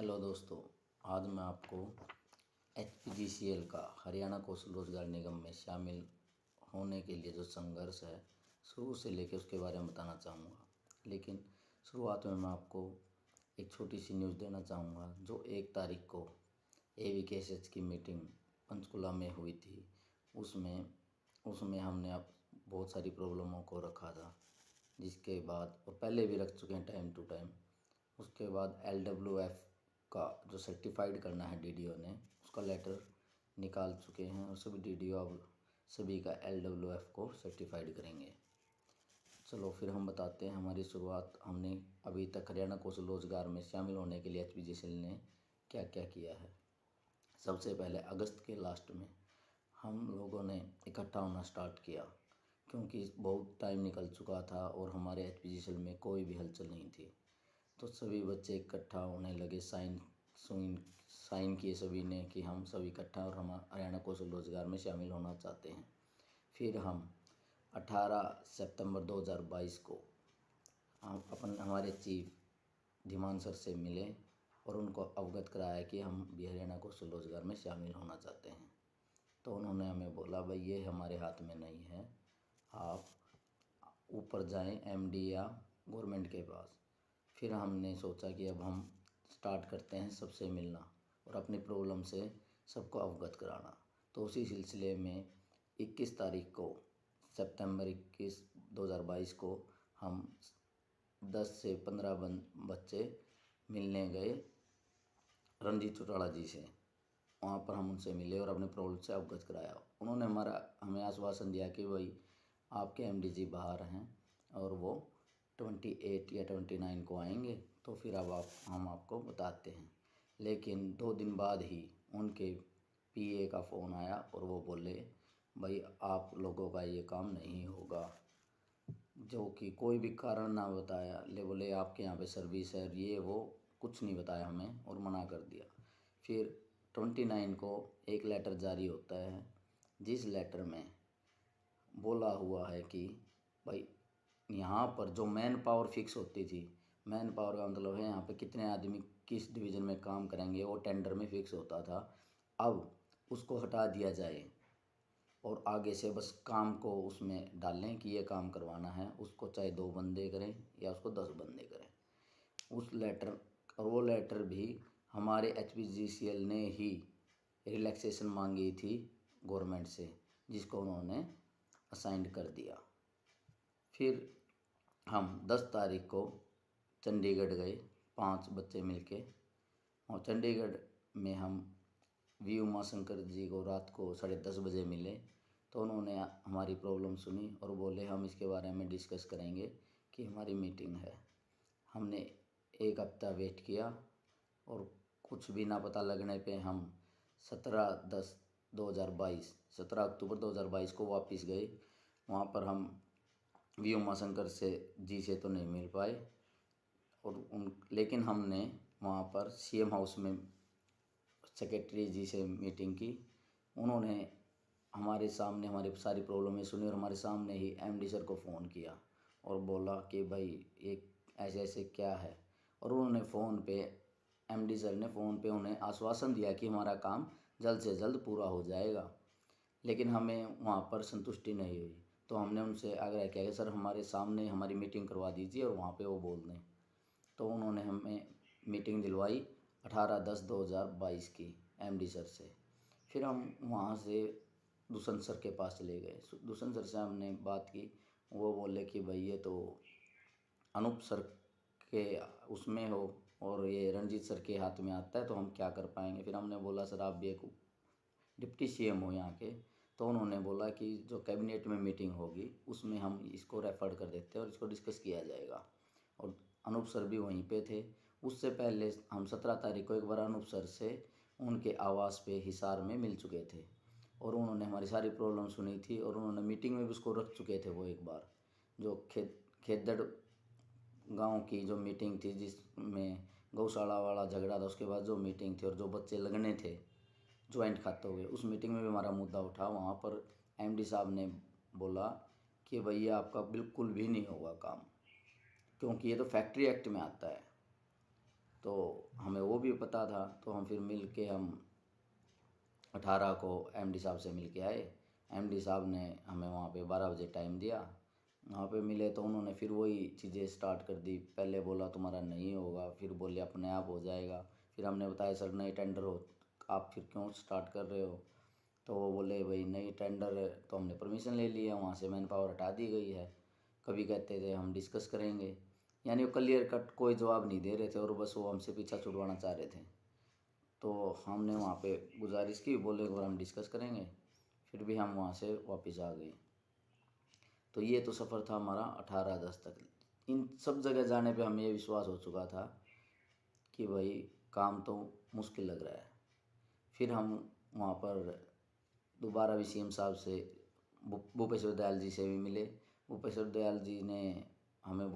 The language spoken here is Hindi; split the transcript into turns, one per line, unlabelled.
हेलो दोस्तों, आज मैं आपको HPGCL का हरियाणा कौशल रोजगार निगम में शामिल होने के लिए जो संघर्ष है शुरू से लेकर उसके बारे में बताना चाहूँगा। लेकिन शुरुआत में मैं आपको एक छोटी सी न्यूज़ देना चाहूँगा। जो 1 तारीख को AVKSH की मीटिंग पंचकुला में हुई थी, उसमें उसमें हमने अब बहुत सारी प्रॉब्लमों को रखा था, जिसके बाद और पहले भी रख चुके हैं टाइम टू टाइम। उसके बाद LWF का जो सर्टिफाइड करना है DDO ने, उसका लेटर निकाल चुके हैं और सभी DDO अब सभी का LWF को सर्टिफाइड करेंगे। चलो फिर हम बताते हैं हमारी शुरुआत। हमने अभी तक हरियाणा कौशल रोजगार में शामिल होने के लिए HPGCL ने क्या क्या किया है। सबसे पहले अगस्त के लास्ट में हम लोगों ने इकट्ठा होना स्टार्ट किया, क्योंकि बहुत टाइम निकल चुका था और हमारे HPGCL में कोई भी हलचल नहीं थी। तो सभी बच्चे इकट्ठा होने लगे, साइन किए सभी ने कि हम सभी इकट्ठा और हम हरियाणा कौशल रोजगार में शामिल होना चाहते हैं। फिर हम 18 सितंबर 2022 को हम हमारे चीफ धीमान सर से मिले और उनको अवगत कराया कि हम भी हरियाणा कौशल रोजगार में शामिल होना चाहते हैं। तो उन्होंने हमें बोला, भाई ये हमारे हाथ में नहीं है, आप ऊपर जाएं MD या गवर्नमेंट के पास। फिर हमने सोचा कि अब हम स्टार्ट करते हैं सबसे मिलना और अपनी प्रॉब्लम से सबको अवगत कराना। तो उसी सिलसिले में 21 तारीख को सितंबर 21 2022 को हम 10 से 15 बच्चे मिलने गए रणजीत चौटाला जी से। वहाँ पर हम उनसे मिले और अपने प्रॉब्लम से अवगत कराया। उन्होंने हमें आश्वासन दिया कि भाई आपके MD जी बाहर हैं और वो 28 या 29 को आएंगे, तो फिर अब हम आपको बताते हैं। लेकिन 2 दिन बाद ही उनके PA का फ़ोन आया और वो बोले, भाई आप लोगों का ये काम नहीं होगा, जो कि कोई भी कारण ना बताया। बोले आपके यहाँ पे सर्विस है, ये वो कुछ नहीं बताया हमें और मना कर दिया। फिर 29 को एक लेटर जारी होता है, जिस लेटर में बोला हुआ है कि भाई यहाँ पर जो मैन पावर फिक्स होती थी, मैन पावर का मतलब है यहाँ पे कितने आदमी किस डिवीज़न में काम करेंगे, वो टेंडर में फिक्स होता था। अब उसको हटा दिया जाए और आगे से बस काम को उसमें डालें कि ये काम करवाना है, उसको चाहे 2 बंदे करें या उसको 10 बंदे करें। उस लेटर और वो लेटर भी हमारे HPGCL ने ही रिलैक्सेशन मांगी थी गवर्नमेंट से, जिसको उन्होंने असाइन कर दिया। फिर हम 10 तारीख को चंडीगढ़ गए 5 बच्चे मिलके, और चंडीगढ़ में हम V उमाशंकर जी को रात को 10:30 बजे मिले। तो उन्होंने हमारी प्रॉब्लम सुनी और बोले हम इसके बारे में डिस्कस करेंगे कि हमारी मीटिंग है। हमने 1 हफ्ता वेट किया और कुछ भी ना पता लगने पे हम 17 अक्टूबर 2022 को वापस गए। वहाँ पर हम V उमाशंकर जी से तो नहीं मिल पाए लेकिन हमने वहाँ पर CM हाउस में सेक्रेटरी जी से मीटिंग की। उन्होंने हमारे सामने हमारी सारी प्रॉब्लमें सुनी और हमारे सामने ही MD सर को फ़ोन किया और बोला कि भाई ये ऐसे ऐसे क्या है। और उन्होंने MD सर ने फ़ोन पे उन्हें आश्वासन दिया कि हमारा काम जल्द से जल्द पूरा हो जाएगा। लेकिन हमें वहाँ पर संतुष्टि नहीं हुई, तो हमने उनसे आग्रह किया कि सर हमारे सामने हमारी मीटिंग करवा दीजिए और वहाँ पे वो बोल दें। तो उन्होंने हमें मीटिंग दिलवाई 18/10/2022 की MD सर से। फिर हम वहाँ से दुष्यंत सर के पास चले गए। दुष्यंत सर से हमने बात की। वो बोले कि भाई ये तो अनूप सर के उसमें हो और ये रणजीत सर के हाथ में आता है, तो हम क्या कर पाएंगे। फिर हमने बोला सर आप भी एक डिप्टी CM हो यहाँ के। तो उन्होंने बोला कि जो कैबिनेट में मीटिंग होगी उसमें हम इसको रेफर कर देते हैं और इसको डिस्कस किया जाएगा। और अनूप सर भी वहीं पे थे। उससे पहले हम 17 तारीख को एक बार अनूप सर से उनके आवास पे हिसार में मिल चुके थे और उन्होंने हमारी सारी प्रॉब्लम सुनी थी और उन्होंने मीटिंग में भी उसको रख चुके थे। वो एक बार जो खेदड़ गांव की जो मीटिंग थी जिसमें गौशाला वाला झगड़ा था, उसके बाद जो मीटिंग थी और जो बच्चे लगने थे ज्वाइंट खाते हुए, उस मीटिंग में भी हमारा मुद्दा उठा। वहाँ पर MD साहब ने बोला कि भैया आपका बिल्कुल भी नहीं होगा काम, क्योंकि ये तो फैक्ट्री एक्ट में आता है। तो हमें वो भी पता था। तो हम फिर मिल के हम 18 को एमडी साहब से मिल के आए। एमडी साहब ने हमें वहाँ पे 12 बजे टाइम दिया। वहाँ पे मिले तो उन्होंने फिर वही चीज़ें स्टार्ट कर दी। पहले बोला तुम्हारा नहीं होगा, फिर बोले अपने आप हो जाएगा। फिर हमने बताया सर नई टेंडर हो, आप फिर क्यों स्टार्ट कर रहे हो? तो वो बोले भाई नई टेंडर है, तो हमने परमिशन ले लिया, वहाँ से मैन पावर हटा दी गई है। कभी कहते थे हम डिस्कस करेंगे, यानी वो क्लियर कट कोई जवाब नहीं दे रहे थे और बस वो हमसे पीछा छुड़वाना चाह रहे थे। तो हमने वहाँ पे गुजारिश की, बोले और हम डिस्कस करेंगे, फिर भी हम वहाँ से वापस आ गए। तो ये तो सफ़र था हमारा 18/10 तक। इन सब जगह जाने पे हमें ये विश्वास हो चुका था कि भाई काम तो मुश्किल लग रहा है। फिर हम वहाँ पर दोबारा भी सीएम साहब से भूपेश्वर दयाल जी से भी मिले। भूपेश्वर दयाल जी ने हमें